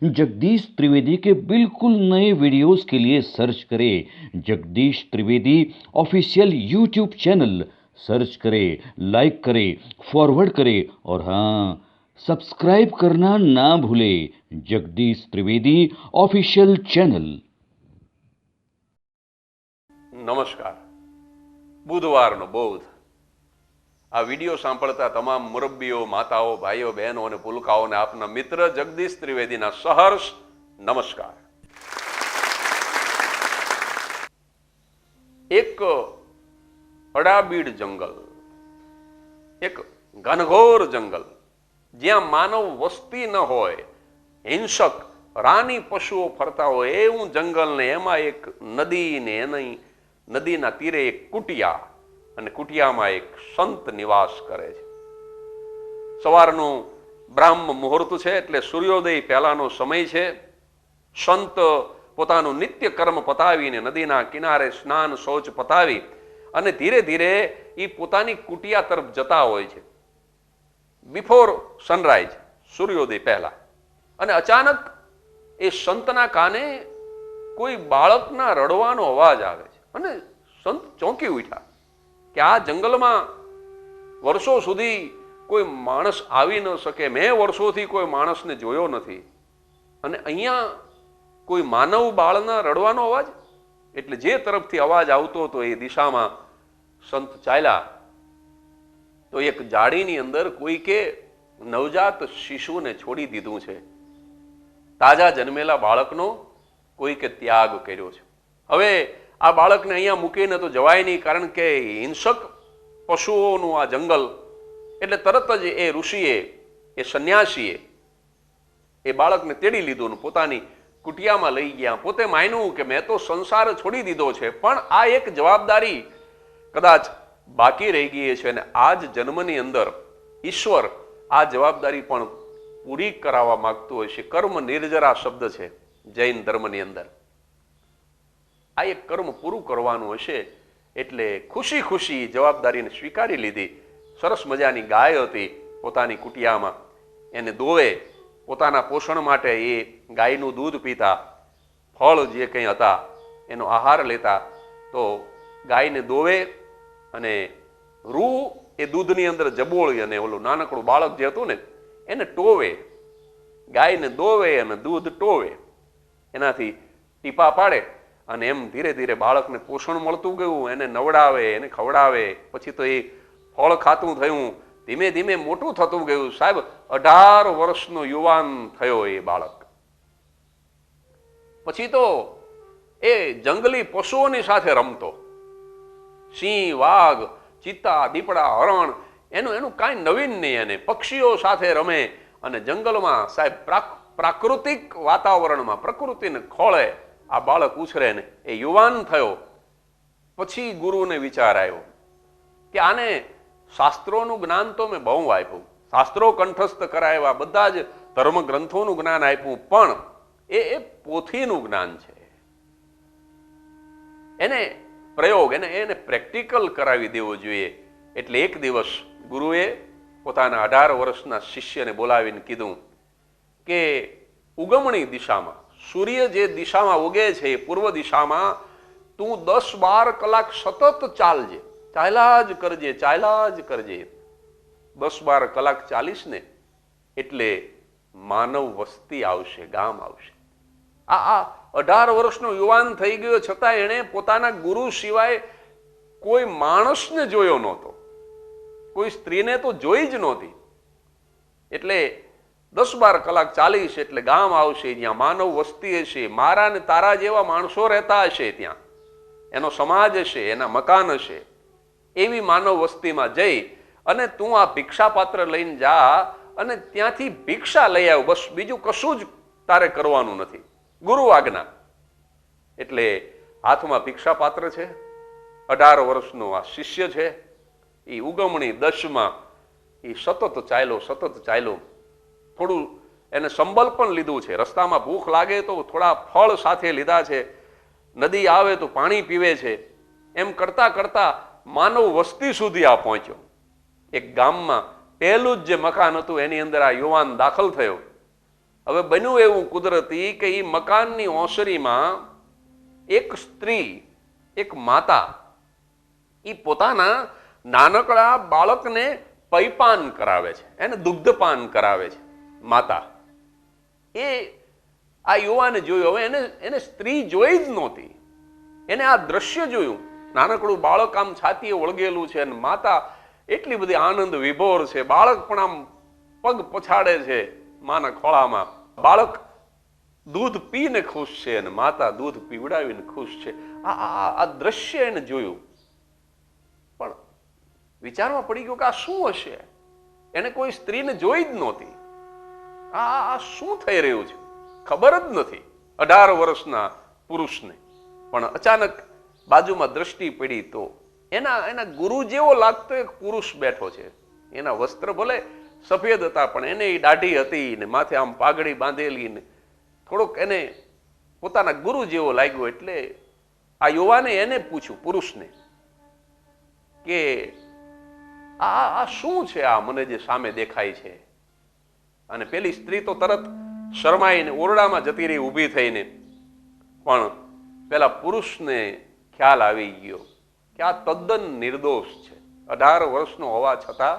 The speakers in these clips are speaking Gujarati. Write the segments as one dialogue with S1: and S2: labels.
S1: जगदीश त्रिवेदी के बिल्कुल नए वीडियोस के लिए सर्च करें Jagdish Trivedi official YouTube channel. Search करें, लाइक करें, फॉरवर्ड करें और हाँ, सब्सक्राइब करना ना भूलें। Jagdish Trivedi official channel.
S2: નમસ્કાર. બુધવારનો બોધ. આ વિડીયો સાંભળતા તમામ મુરબ્બીઓ, માતાઓ, ભાઈઓ, બહેનો અને પુલકાઓને આપના મિત્ર જગદીશ ત્રિવેદીના સહર્ષ નમસ્કાર. એક અડાબીડ જંગલ, એક ઘનઘોર જંગલ, જ્યાં માનવ વસ્તી ન હોય, હિંસક રાની પશુઓ ફરતા હોય એવું જંગલ, ને એમાં એક નદી, ને એની નદીના તીરે એક કુટિયા, અને કુટિયામાં એક સંત નિવાસ કરે છે. સવારનું બ્રાહ્મ મુહૂર્ત છે, એટલે સૂર્યોદય પહેલાનો સમય છે. સંત પોતાનું નિત્ય કર્મ પતાવીને નદીના કિનારે સ્નાન શૌચ પતાવી અને ધીરે ધીરે એ પોતાની કુટિયા તરફ જતા હોય છે, બિફોર સનરાઈઝ, સૂર્યોદય પહેલા. અને અચાનક એ સંતના કાને કોઈ બાળકના રડવાનો અવાજ આવે છે, અને સંત ચોંકી ઉઠ્યા કે આ જંગલમાં વર્ષો સુધી કોઈ માણસ આવી ન શકે, મેં વર્ષોથી કોઈ માણસને જોયો નથી, અને અહીંયા કોઈ માનવ બાળના રડવાનો અવાજ. એટલે જે તરફથી અવાજ આવતો હતો એ દિશામાં સંત ચાલ્યા, તો એક જાળીની અંદર કોઈકે નવજાત શિશુને છોડી દીધું છે. તાજા જન્મેલા બાળકનો કોઈકે ત્યાગ કર્યો છે. હવે આ બાળકને અહીંયા મૂકીને તો જવાય નહીં, કારણ કે હિંસક પશુઓનું આ જંગલ. એટલે તરત જ એ ઋષિએ, એ સંન્યાસીએ એ બાળકને તેડી લીધું ને પોતાની કુટિયામાં લઈ ગયા. પોતે માન્યું કે મેં તો સંસાર છોડી દીધો છે, પણ આ એક જવાબદારી કદાચ બાકી રહી ગઈ છે, અને આ જ જન્મની અંદર ઈશ્વર આ જવાબદારી પણ પૂરી કરાવવા માંગતું હોય છે. કર્મ નિર્જરા શબ્દ છે જૈન ધર્મની અંદર. આ એક કર્મ પૂરું કરવાનું હશે, એટલે ખુશી ખુશી જવાબદારીને સ્વીકારી લીધી. સરસ મજાની ગાય હતી પોતાની કુટિયામાં, એને દોવે, પોતાના પોષણ માટે એ ગાયનું દૂધ પીતા, ફળ જે કંઈ હતા એનો આહાર લેતા. તો ગાયને દોવે અને રૂ એ દૂધની અંદર જબોળી, અને ઓલું નાનકડું બાળક જે હતું ને એને ટોવે. ગાયને દોવે અને દૂધ ટોવે, એનાથી ટીપા પાડે, અને એમ ધીરે ધીરે બાળકને પોષણ મળતું ગયું. એને નવડાવે, એને ખવડાવે, પછી તો એ ફળ ખાતું થયું, ધીમે ધીમે મોટું થતું ગયું. સાહેબ, 18 વર્ષનો યુવાન થયો એ બાળક. પછી તો એ જંગલી પશુઓની સાથે રમતો. સિંહ, વાઘ, ચિત્તા, દીપડા, હરણ, એનું કાંઈ નવીન નહીં. એને પક્ષીઓ સાથે રમે, અને જંગલમાં સાહેબ પ્રાકૃતિક વાતાવરણમાં પ્રકૃતિને ખોળે આ બાળક ઉછરે ને એ યુવાન થયો. પછી ગુરુને વિચાર આવ્યો કે આને શાસ્ત્રોનું જ્ઞાન તો મેં બહુ આપ્યું, શાસ્ત્રો કંઠસ્થ કરાવ્યા, બધા જ ધર્મ ગ્રંથોનું જ્ઞાન આપ્યું, પણ એ પોથીનું જ્ઞાન છે. એને પ્રયોગ, એને પ્રેક્ટિકલ કરાવી દેવો જોઈએ. એટલે એક દિવસ ગુરુએ પોતાના 18 વર્ષના શિષ્યને બોલાવીને કીધું કે ઉગમણી દિશામાં, સૂર્ય જે દિશામાં ઉગે છે એ પૂર્વ દિશામાં તું 10-12 કલાક સતત ચાલજે, ચાલ્યા જ કરજે, ચાલ્યા જ કરજે. 10-12 કલાક ચાલીશ ને એટલે માનવ વસ્તી આવશે, ગામ આવશે. આ 18 વર્ષનો યુવાન થઈ ગયો, છતાં એણે પોતાના ગુરુ સિવાય કોઈ માણસને જોયો નહોતો, કોઈ સ્ત્રીને તો જોઈ જ નહોતી. એટલે 10-12 કલાક ચાલીશ એટલે ગામ આવશે, જ્યાં માનવ વસ્તી હશે, મારા ને તારા જેવા માણસો રહેતા હશે, ત્યાં એનો સમાજ હશે, એના મકાન હશે. એવી માનવ વસ્તીમાં જઈ અને તું આ ભિક્ષા પાત્ર લઈને જા અને ત્યાંથી ભિક્ષા લઈ આવ, બસ બીજું કશું જ તારે કરવાનું નથી, ગુરુ આજ્ઞા. એટલે હાથમાં ભિક્ષા પાત્ર છે, 18 વર્ષનો આ શિષ્ય છે, એ ઉગમણી દશમાં એ સતત ચાલ્યો. થોડું એને સંબલ પણ લીધું છે, રસ્તામાં ભૂખ લાગે તો થોડા ફળ સાથે લીધા છે, નદી આવે તો પાણી પીવે છે. એમ કરતા કરતા માનવ વસ્તી સુધી આ પહોંચ્યો. એક ગામમાં પહેલું જ જે મકાન હતું એની અંદર આ યુવાન દાખલ થયો. હવે બન્યું એવું કુદરતી કે એ મકાનની ઓસરીમાં એક સ્ત્રી, એક માતા, એ પોતાના નાનકડા બાળકને પૈપાન કરાવે છે, એને દુગ્ધપાન કરાવે છે માતા. એ આ યુવાને જોયું. હવે એને સ્ત્રી જોઈ જ નહોતી. એને આ દ્રશ્ય જોયું, નાનકડું બાળક આમ છાતીએ વળગેલું છે અને માતા એટલી બધી આનંદ વિભોર છે. બાળક પણ આમ પગ પછાડે છે માના ખોળામાં. બાળક દૂધ પીને ખુશ છે અને માતા દૂધ પીવડાવીને ખુશ છે. આ દ્રશ્ય એને જોયું, પણ વિચારમાં પડી ગયો કે આ શું હશે? એને કોઈ સ્ત્રીને જોઈ જ નહોતી. આ શું થઈ રહ્યું છે ખબર જ નથી 18 વર્ષના પુરુષને. પણ અચાનક બાજુમાં દ્રષ્ટિ પડી તો એના ગુરુ જેવો લાગતો એક પુરુષ બેઠો છે. એના વસ્ત્ર ભલે સફેદ હતા પણ એને દાઢી હતી ને માથે આમ પાઘડી બાંધેલી ને થોડોક એને પોતાના ગુરુ જેવો લાગ્યો. એટલે આ યુવાને એને પૂછ્યું, પુરુષને, કે આ શું છે આ મને જે સામે દેખાય છે? અને પેલી સ્ત્રી તો તરત શરમાઈને ઓરડામાં જતી રહી ઊભી થઈને. પણ પેલા પુરુષને ખ્યાલ આવી ગયો કે આ તદ્દન નિર્દોષ છે. 18 વર્ષનો હોવા છતાં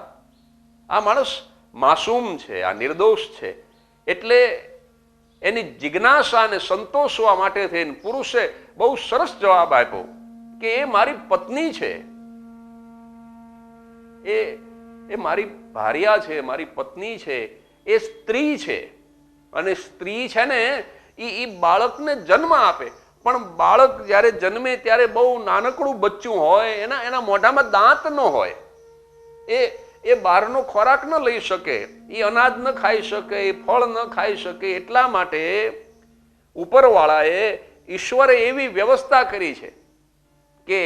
S2: આ માણસ માસૂમ છે, આ નિર્દોષ છે. એટલે એની જિજ્ઞાસાને સંતોષવા માટે થઈને પુરુષે બહુ સરસ જવાબ આપ્યો કે એ મારી પત્ની છે, એ મારી ભાર્યા છે, મારી પત્ની છે, એ સ્ત્રી છે. અને સ્ત્રી છે ને એ બાળકને જન્મ આપે, પણ બાળક જ્યારે જન્મે ત્યારે બહુ નાનકડું બચ્ચું હોય, એના મોઢામાં દાંત ન હોય, એ બહારનો ખોરાક ન લઈ શકે, એ અનાજ ન ખાઈ શકે, એ ફળ ન ખાઈ શકે. એટલા માટે ઉપરવાળાએ, ઈશ્વરે એવી વ્યવસ્થા કરી છે કે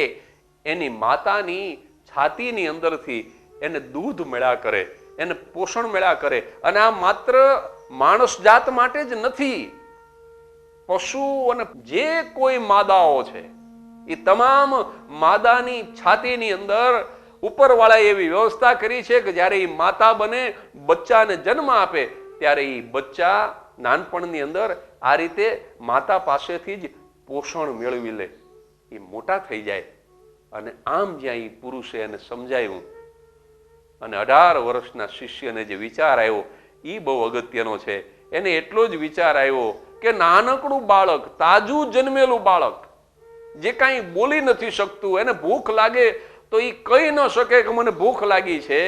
S2: એની માતાની છાતીની અંદરથી એને દૂધ મળ્યા કરે, એને પોષણ મળ્યા કરે. અને આ માત્ર માણસ જાત માટે જ નથી, પશુ અને જે કોઈ માદાઓ છે એ તમામ માદાની છાતીની અંદર ઉપરવાળાએ એવી વ્યવસ્થા કરી છે કે જ્યારે એ માતા બને, બચ્ચાને જન્મ આપે, ત્યારે એ બચ્ચા નાનપણની અંદર આ રીતે માતા પાસેથી જ પોષણ મેળવી લે, એ મોટા થઈ જાય. અને આમ જ્યાં એ પુરુષે એને સમજાયું અને 18 વર્ષના શિષ્યને જે વિચાર આવ્યો એ બહુ અગત્યનો છે. એને એટલો જ વિચાર આવ્યો કે નાનકડું બાળક, તાજું જન્મેલું બાળક, જે કાંઈ બોલી નથી શકતું, એને ભૂખ લાગે તો એ કહી ન શકે કે મને ભૂખ લાગી છે,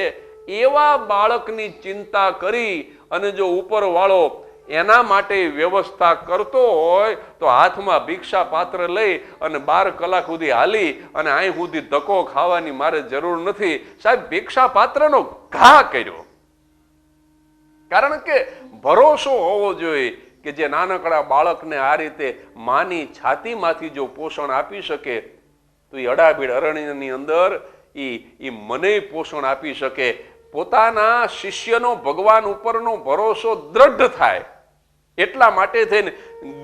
S2: એવા બાળકની ચિંતા કરી અને જો ઉપરવાળો એના માટે વ્યવસ્થા કરતો હોય તો હાથમાં ભિક્ષા પાત્ર લઈ અને 12 કલાક સુધી હાલી અને અહીં સુધી ધક્કો ખાવાની મારે જરૂર નથી. સાહેબ, ભિક્ષા પાત્રનો ઘા કર્યો. કારણ કે ભરોસો હોવો જોઈએ કે જે નાનકડા બાળકને આ રીતે માની છાતીમાંથી જો પોષણ આપી શકે તો એ અડાબીડ અરણ્યની અંદર એ મને પોષણ આપી શકે. પોતાના શિષ્યનો ભગવાન ઉપરનો ભરોસો દ્રઢ થાય એટલા માટે થઈને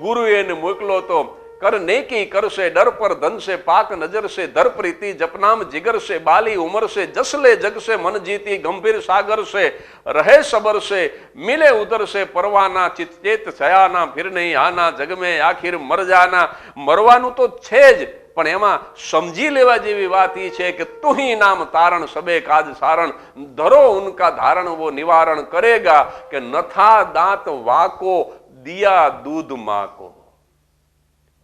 S2: ગુરુએ એને મોકલો તો કર નેકી કરશે, ડર પર ધન સે, પાક નજર સે, ધર પ્રીતિ જપનામ जिगर से, बाली उमर से, जसले जग से, मन जीती गंभीर सागर से, रहे सबर से, मिले उधर से, परवाना चित चेत छयाना, फिर नहीं आना जग में आखिर मर जाना. મરવાનું તો છે જ, પણ એમાં સમજી લેવા જેવી વાત એ છે કે તું ही नाम तारण सबे काज सारण, धरो उनका धारण वो निवारण करेगा, કે નથા દાંત વાકો દિયા દૂધ માકો.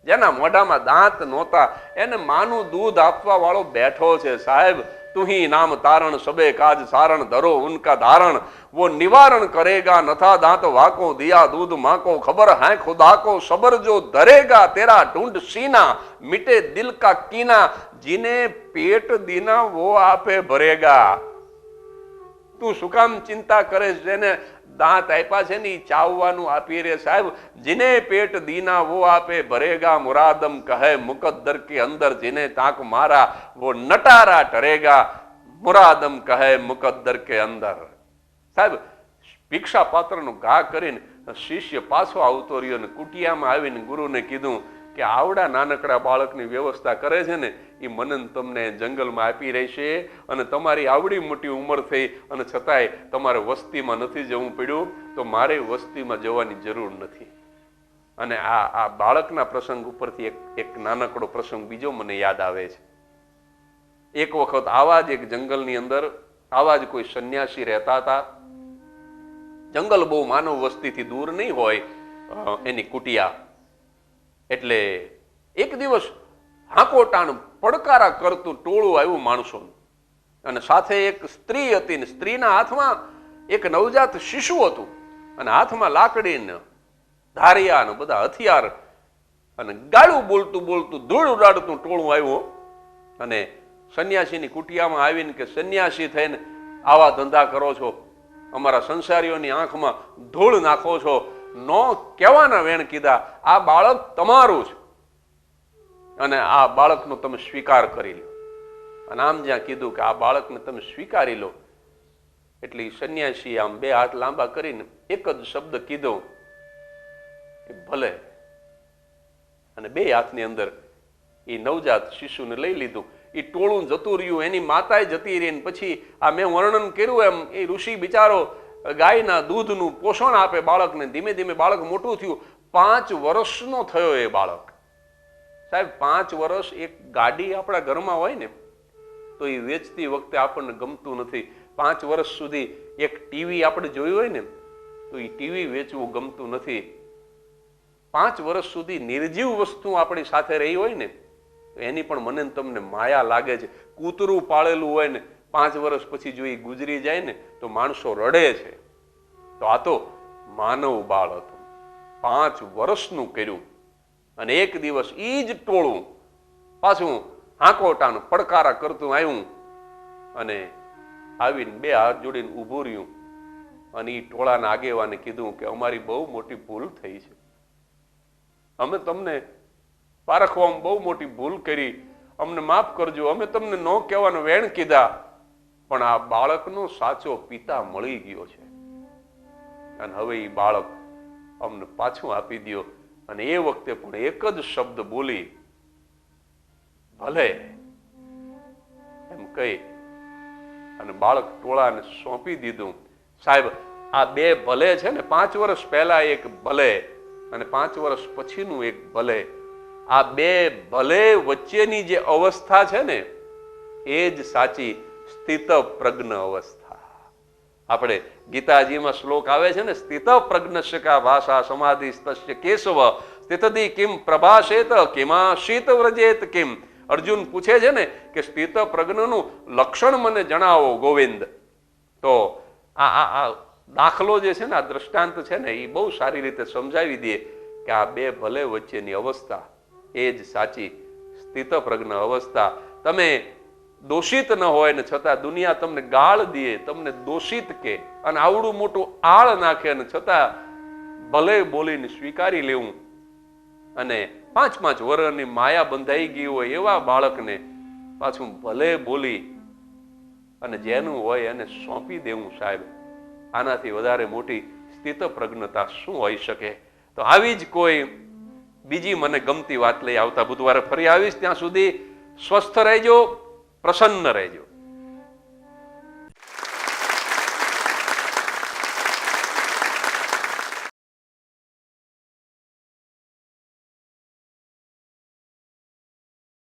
S2: જેના મોઢામાં દાંત નહોતા એને માનું દૂધ આપવા વાળો બેઠો છે. સાહેબ, તું ही नाम तारण सबे काज सारण, धरो उनका धारण वो निवारण करेगा, नथा दांत वाको दिया दूध माको, खबर है खुदा को सबर जो धरेगा, तेरा ढूंढ सीना मिटे दिल का कीना, जिने पेट दीना वो आपे भरेगा. તું શું કામ ચિંતા કરે? જેને દાંત આપ્યા છે ને એ ચાવવાનું આપી રે. સાહેબ, जिने पेट दीना वो आपे भरेगा, मुरादम कहे मुकद्दर के अंदर, जिने ताक मारा वो नटारा टरेगा, मुरादम કહે મુકદ્દર કે અંદર. સાહેબ, ભિક્ષા પાત્રનો ઘા કરીને શિષ્ય પાછો આવતો રહ્યો અને કુટિયામાં આવીને ગુરુને કીધું કે આવડા નાનકડા બાળકની વ્યવસ્થા કરે છે ને એ મને ને તમને જંગલમાં આપી રહેશે, અને તમારી આવડી મોટી ઉંમર થઈ અને છતાંય તમારે વસ્તીમાં નથી જવું પડ્યું, તો મારે વસ્તીમાં જવાની જરૂર નથી. અને આ બાળકના પ્રસંગ ઉપરથી એક નાનકડો પ્રસંગ બીજો મને યાદ આવે છે. એક વખત આવા જ એક જંગલની અંદર આવા જ કોઈ સંન્યાસી રહેતા હતા. જંગલ બહુ માનવ વસ્તીથી દૂર નહીં હોય, એની કુટિયા. એટલે એક દિવસ હાંકોટાણ પડકારા કરતું ટોળું આવ્યું માણસોનું, અને સાથે એક સ્ત્રી હતી, ને સ્ત્રીના હાથમાં એક નવજાત શિશુ હતું, અને હાથમાં લાકડી ને ધારિયા ને બધા હથિયાર, અને ગાળું બોલતું બોલતું ધૂળ ઉડાડતું ટોળું આવ્યું. અને સંન્યાસીની કુટિયામાં આવીને કે સંન્યાસી થઈને આવા ધંધા કરો છો, અમારા સંસારીઓની આંખમાં ધૂળ નાખો છો, નો કહેવાના વેણ કીધા, આ બાળક તમારું છે અને આ બાળકનો તમે સ્વીકાર કરી લો. અને આમ જ્યાં કીધું કે આ બાળકને તમે સ્વીકારી લો, એટલે સંન્યાસી આમ બે હાથ લાંબા કરીને એક જ શબ્દ કીધો કે ભલે. અને બે હાથની અંદર એ નવજાત શિશુને લઈ લીધું. એ ટોળું જતું રહ્યું, એની માતાએ જતી રહી. પછી આ મેં વર્ણન કર્યું એમ એ ઋષિ બિચારો ગાયના દૂધનું પોષણ આપે બાળકને. ધીમે ધીમે બાળક મોટું થયું. 5 વર્ષનો થયો એ બાળક. સાહેબ 5 વર્ષ એક ગાડી આપણા ઘરમાં હોય ને તો એ વેચતી વખતે આપણને ગમતું નથી. 5 વર્ષ સુધી એક ટીવી આપણે જોયું હોય ને તો એ ટીવી વેચવું ગમતું નથી. 5 વર્ષ સુધી નિર્જીવ વસ્તુ આપણી સાથે રહી હોય ને એની પણ મને તમને માયા લાગે છે. કૂતરું પાળેલું હોય ને 5 વર્ષ પછી જો એ ગુજરી જાય ને તો માણસો રડે છે. તો આ તો માનવ બાળ હતું, 5 વર્ષનું કર્યું. અને એક દિવસ ઈ જ ટોળું પાછું હાંકોટાનું પડકારા કરતું આવ્યું, અને આવીને બે હાથ જોડીને ઊભું રહ્યું. અને એ ટોળાના આગેવાને કીધું કે અમારી બહુ મોટી ભૂલ થઈ છે, અમે તમને પારખવામાં બહુ મોટી ભૂલ કરી, અમને માફ કરજો, અમે તમને ન કહેવાનો વેણ કીધા, પણ આ બાળકનો સાચો પિતા મળી ગયો છે, અને હવે એ બાળક અમને પાછું આપી દો. અને એ વખતે પણ એક જ શબ્દ બોલી, ભલે, એમ કહી અને બાળક ટોળાને સોંપી દીધું. સાહેબ આ બે ભલે છે ને, 5 વર્ષ પહેલા એક ભલે અને 5 વર્ષ પછીનું એક ભલે, આ બે ભલે વચ્ચેની જે અવસ્થા છે ને એ જ સાચી સ્થિત પ્રજ્ઞ અવસ્થા. આપણે ગીતાજીમાં શ્લોક આવે છે ને, સ્થિત પ્રજ્ઞસ્ય કા ભાષા સમાધિ સ્તસ્ય કેશવ સ્થિતદી કિમ પ્રભાષેત કિમાશીત વ્રજેત કિમ. અર્જુન પૂછે છે ને કે સ્થિત પ્રજ્ઞનું લક્ષણ મને જણાવો ગોવિંદ. તો આ દાખલો જે છે ને, આ દ્રષ્ટાંત છે ને, એ બહુ સારી રીતે સમજાવી દે કે આ બે ભલે વચ્ચેની અવસ્થા એ જ સાચી સ્થિત પ્રજ્ઞ અવસ્થા. તમે દોષિત ન હોય ને છતાં દુનિયા તમને ગાળ દે, તમને દોષિત કે અને આવડું મોટું આળ નાખે, અને છતાં ભલે બોલીને સ્વીકારી લેવું. અને 5-5 વર્ષની માયા બંધાઈ ગઈ હોય એવા બાળકને પાછું ભલે બોલી અને જેનું હોય એને સોંપી દેવું. સાહેબ આનાથી વધારે મોટી સ્થિત પ્રજ્ઞતા શું હોઈ શકે? તો આવી જ કોઈ બીજી મને ગમતી વાત લઈ આવતા બુધવારે ફરી આવીશ. ત્યાં સુધી સ્વસ્થ રહેજો, પ્રસન્ન રહેજો.